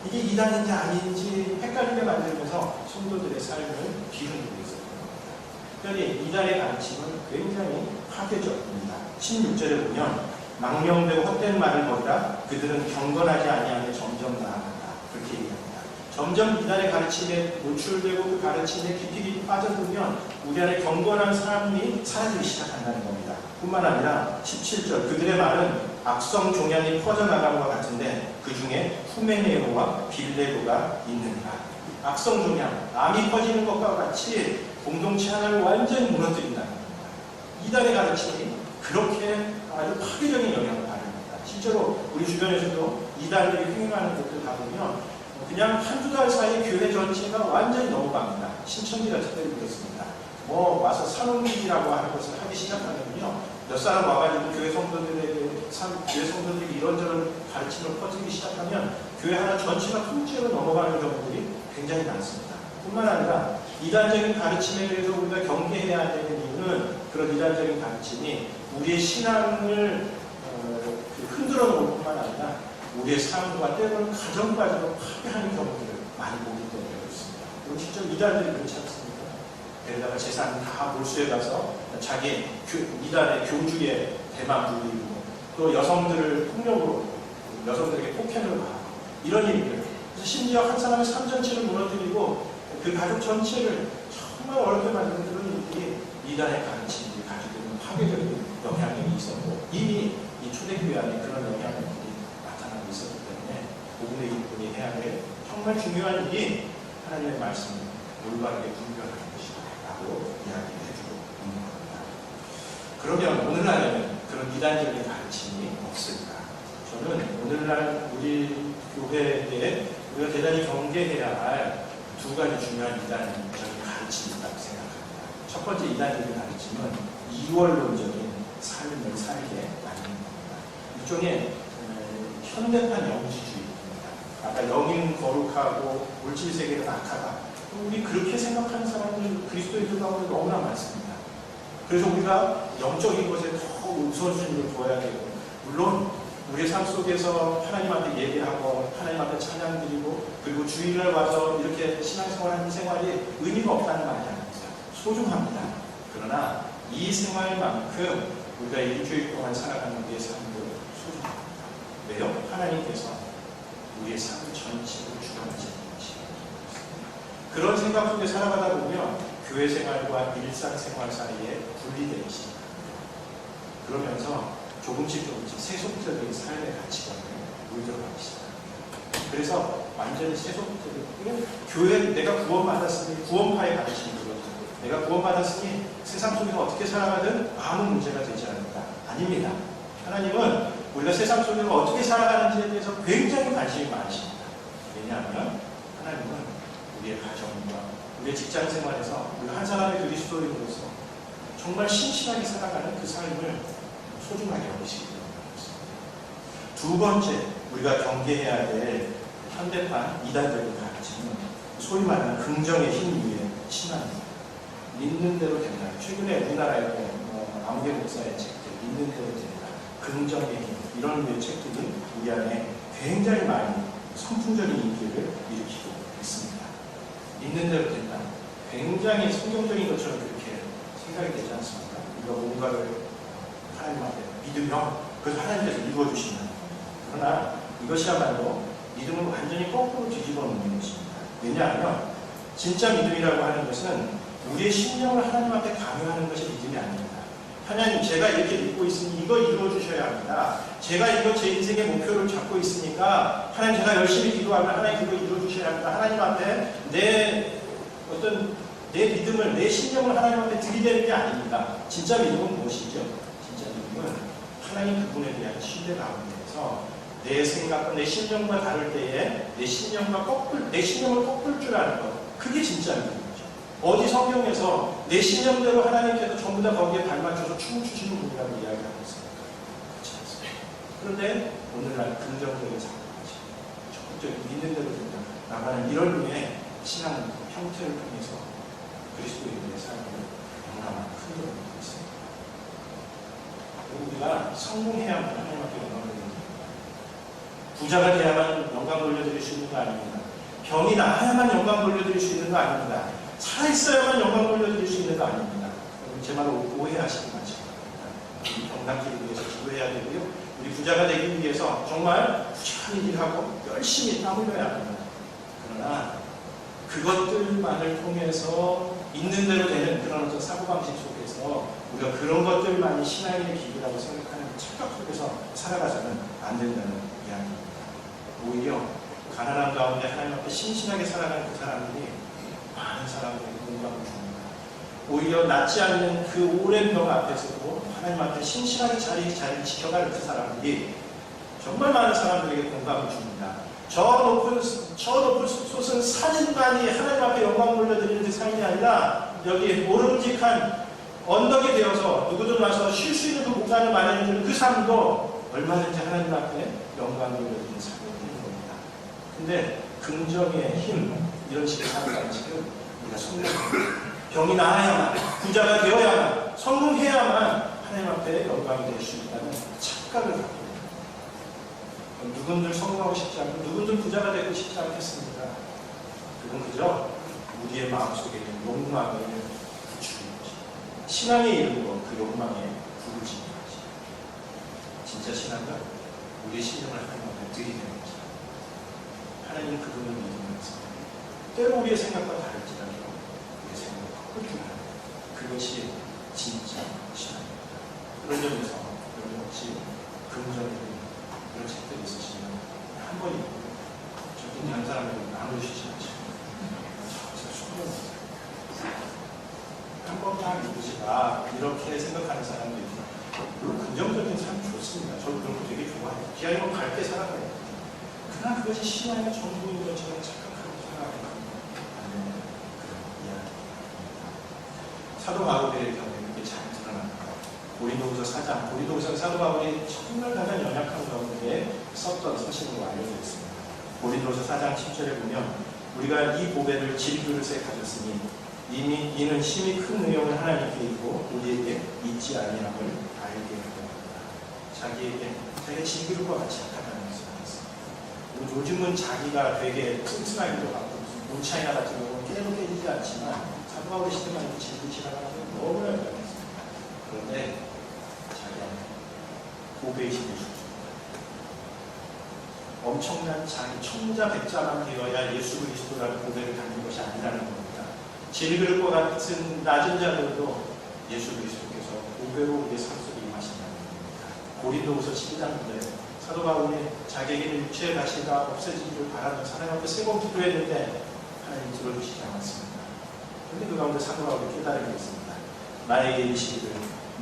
이게 이단인지 아닌지 헷갈리게 만들면서 성도들의 삶을 뒤흔들고 있었던 겁니다. 특별히 이단의 가르침은 굉장히 파괴적입니다. 16절에 보면 망명되고 헛된 말을 버리라 그들은 경건하지 아니하며 점점 나아간다. 그렇게 얘기합니다. 점점 이단의 가르침에 노출되고 그 가르침에 깊이 빠져들면 우리 안에 경건한 사람이 사라지기 시작한다는 겁니다. 뿐만 아니라 17절 그들의 말은 악성 종양이 퍼져나감과 같은데 그 중에 후메네오와 빌레도가 있는가. 악성 종양, 암이 퍼지는 것과 같이 공동체 하나를 완전히 무너뜨린다는 겁니다. 이단의 가르침이 그렇게 아주 파괴적인 영향을 받습니다. 실제로 우리 주변에서도 이단들이 횡행하는 곳들 가보면 그냥 한두 달 사이에 교회 전체가 완전히 넘어갑니다. 신천지가 특별히 그렇습니다. 와서 산업일이라고 하는 것을 하기 시작하면요. 몇 사람 와가지고 교회 성도들이 이런저런 가르침을 퍼뜨리기 시작하면 교회 하나 전체가 통째로 넘어가는 경우들이 굉장히 많습니다. 뿐만 아니라 이단적인 가르침에 대해서 우리가 경계해야 되는 이유는 그런 이단적인 가르침이 우리의 신앙을 흔들어 놓을 뿐만 아니라 우리의 삶과 때로는 가정까지도 파괴하는 경우들을 많이 보기 때문에 그렇습니다. 그리고 실제 이단들이 그렇지 않습니까? 게다가 재산 다 몰수해 가서 자기 이단의 교주의 대만 부리고 또 여성들을 폭력으로 여성들에게 폭행을 가하고 이런 일들. 그래서 심지어 한 사람의 삶 전체를 무너뜨리고 그 가족 전체를 정말 어렵게 만드는 그런 일들이 이단의 가르침이 가지고 있는 파괴적인 영향력이 있었고 이미 이 초대교회 안에 그런 영향력들이 나타나고 있었기 때문에 복음의 일꾼이 해야 될 정말 중요한 일이 하나님의 말씀을 올바르게 분별하는 것이다 라고 이야기해 주고 있는 겁니다. 그러면 오늘날에는 그런 이단적인 가르침이 없을까? 저는 오늘날 우리 교회에 우리가 대단히 경계해야 할 두 가지 중요한 이단적인 가르침이 있다고 생각합니다. 첫 번째 이단적인 가르침은 이원론적인 삶을 살게 만드는 겁니다. 일종의 현대판 영지주의입니다. 아까 영인 거룩하고 물질 세계는 악하다. 우리 그렇게 생각하는 사람들 그리스도인들 가운데 너무나 많습니다. 그래서 우리가 영적인 것에 더 우선순위를 둬야 되고, 물론 우리의 삶 속에서 하나님한테 예배하고 하나님한테 찬양드리고 그리고 주일날 와서 이렇게 신앙생활하는 생활이 의미가 없다는 말이 아닙니다. 소중합니다. 그러나 이 생활만큼 우리가 일주일 동안 살아가는 우리의 삶도 소중합니다. 왜요? 하나님께서 우리의 삶 전체를 주관하시는 것입니다. 그런 생각 속에 살아가다 보면 교회 생활과 일상생활 사이에 분리되기 시작합니다. 그러면서 조금씩 세속적인 삶의 가치관을 물들어가기 시작합니다. 그래서 완전히 세속적인 교회 내가 구원받았으니 구원파의 가르침이 그렇고 내가 구원받았으니 세상 속에서 어떻게 살아가든 아무 문제가 되지 않는다. 아닙니다. 하나님은 우리가 세상 속에서 어떻게 살아가는지에 대해서 굉장히 관심이 많으십니다. 왜냐하면 하나님은 우리의 가정과 우리의 직장 생활에서 우리가 한 사람의 그리스도인으로서 정말 신실하게 살아가는 그 삶을 소중하게 여기시기 때문에 그렇습니다. 두 번째 우리가 경계해야 될 현대판 이단적인 가르침은 소위 말하는 긍정의 힘 위에 신앙입니다. 믿는 대로 된다. 최근에 우리나라에 아무개 목사의 책들 믿는 대로 된다. 긍정의 힘 이런 류의 책들이 우리 안에 굉장히 많이 선풍적인 인기를 일으키고 있습니다. 믿는 대로 된다. 굉장히 성경적인 것처럼 그렇게 생각이 되지 않습니까? 우리가 뭔가를 하나님한테 믿으면 그것을 하나님께서 이루어주신다. 그러나 이것이야말로 믿음을 완전히 거꾸로 뒤집어 놓는 것입니다. 왜냐하면 진짜 믿음이라고 하는 것은 우리의 심령을 하나님 앞에 강요하는 것이 믿음이 아닙니다. 하나님 제가 이렇게 믿고 있으니 이거 이루어주셔야 합니다. 제가 이거 제 인생의 목표를 잡고 있으니까 하나님 제가 열심히 기도하면 하나님 그거 이루어주셔야 합니다. 하나님 앞에 내 믿음을 내 심령을 하나님 앞에 들이대는 게 아닙니다. 진짜 믿음은 무엇이죠? 하나님 그분에 대한 신뢰 가운데서 내 생각과 내 심령과 다를 때에 내 심령을 꺾을 줄 아는 것 그게 진짜 믿음이죠. 어디 성경에서 내 신념대로 하나님께서 전부 다 거기에 발맞춰서 춤을 추시는 분이라고 이야기하고 있습니다. 그렇지 않습니다. 그런데 오늘날 긍정적인 상황이죠. 적극적인 믿는 대로 된다. 나가는 이런 류의 신앙 형태를 통해서 그리스도인들의 삶을 영감하는 큰 도움이 되고 있습니다. 우리가 성공해야만 하나님 앞에 영광을 돌립니다. 부자가 돼야만 영광 돌려드릴 수 있는 거 아닙니다. 병이 나아야만 영광 돌려드릴 수 있는 거 아닙니다. 살아있어야만 영광 돌려드릴 수 있는 거 아닙니다. 제 말을 오해하시지 마시기 바랍니다. 우리 병 낫기를 위해서 기도해야 되고요. 우리 부자가 되기 위해서 정말 부지런히 일하고 열심히 땀 흘려야 합니다. 그러나 그것들만을 통해서 있는 대로 되는 그런 어떤 사고방식 속에서 우리가 그런 것들만이 신앙의 길이라고 생각하는 착각 속에서 살아가서는 안 된다는 이야기입니다. 오히려 가난한 가운데 하나님 앞에 신실하게 살아가는 그 사람들이 많은 사람들에게 공감을 줍니다. 오히려 낫지 않는 그 오랜 병 앞에서도 하나님 앞에 신실하게 자리를 지켜가는 그 사람들이 정말 많은 사람들에게 공감을 줍니다. 저 높은 솟은 산인간이 하나님 앞에 영광 돌려드리는 그 삶이 아니라 여기 모름직한 언덕이 되어서 누구든 와서 쉴 수 있는 그 공간을 마련해주는 그 삶도 얼마든지 하나님 앞에 영광 돌려드리는 삶이 되는 겁니다. 근데 긍정의 힘, 이런 식의 삶 방식은 우리가 성공합니다. 병이 나아야만, 부자가 되어야만, 성공해야만 하나님 앞에 영광이 될 수 있다는 착각을 갖고 있습니다. 누군들 성공하고 싶지 않고 누군들 부자가 되고 싶지 않겠습니다. 그건 그저 우리의 마음속에 있는 욕망을 부추기는 것입니다. 신앙에 이르고 그 욕망에 불을 지는 것입니다. 진짜 신앙은 우리의 신령을 하나님 앞에 드리는 것입니다. 하나님 그분을 믿으면서 때로 우리의 생각과 다를지라도 우리의 생각을 바꾸기를 하는 그것이 진짜 신앙입니다. 그런 점에서 여러분 혹시 긍정적인 그런 책들이 있으시면 한 번 읽고 저기 다른 사람들은 나누시지 마시고 한 번 딱 읽으시다 이렇게 생각하는 사람도 있고 물론 긍정적인 삶 좋습니다. 저도 그런 거 되게 좋아해요. 기아님은 밝게 살아가야 돼요. 그러나 그것이 신앙의 전부인 것처럼 착각하고 살아가는 안 되는 그런 이야기입니다. 사도 바울의 경우에 이렇게 잘 드러납니다. 고린도후서 4장, 고린도후서 사도 바울이 정말 가장 연약한 가운데 썼던 서신으로 알려져 있습니다. 고린도후서 4장 10절에 보면 우리가 이 보배를 질그릇에 가졌으니 이미 이는 심히 큰 능력을 하나님께 있고 우리에게 있지 아니함을 알게 하였다. 자기가 질그릇과 같이 약하다는 것을 알았습니다. 요즘은 자기가 되게 튼튼하기도 하고 문차이나 같은 경우는 깨도 깨지지 않지만 사도 바울의 시대만 해도 질그릇이라는 것은 너무나 연약했습니다. 그런데 자기가 보배의 힘을 줍니다. 엄청난 자기 청자백자만 되어야 예수 그리스도라는 보배를 갖는 것이 아니라는 겁니다. 질그릇과 같은 낮은 자들도 예수 그리스도께서 보배로 우리의 삶 속에 임하신다는 겁니다. 고린도후서 12장인데 사도 바울이 자기에게 육체의 가시가 없어지기를 바라는 하나님 앞에 3번 기도했는데 하나님 들어주시지 않았습니다. 그런데 그 가운데 사도 바울이 깨달은 게 있습니다. 나에게 이르시기를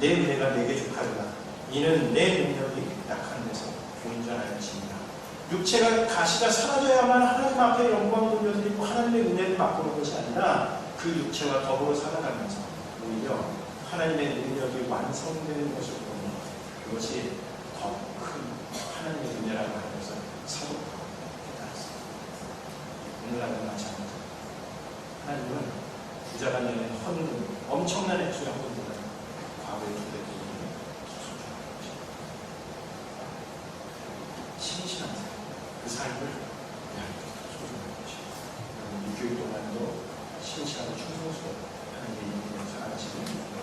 내 은혜가 내게 족하리라. 이는 내 능력이 약한 데서 온전하여집니다. 육체가 가시가 사라져야만 하나님 앞에 영광을 돌려드리고 하나님의 은혜를 맛보는 것이 아니라 그 육체와 더불어 살아가면서 오히려 하나님의 능력이 완성되는 것을 보는 그것이 더 큰 하나님의 은혜라고 하면서 사도 바울이 깨달았습니다. 오늘날은 마찬가지입니다. 하나님은 부자가 내는 헌금, 엄청난 액수의 헌금보다 과거의 기대들이 더 소중한 것입니다. 신실한 삶, 그 삶을 위하여 소중한 것입니다. 여러분, 이 교육 동안도 신실하고 충성스러운 하나님의 이름으로 살아가시길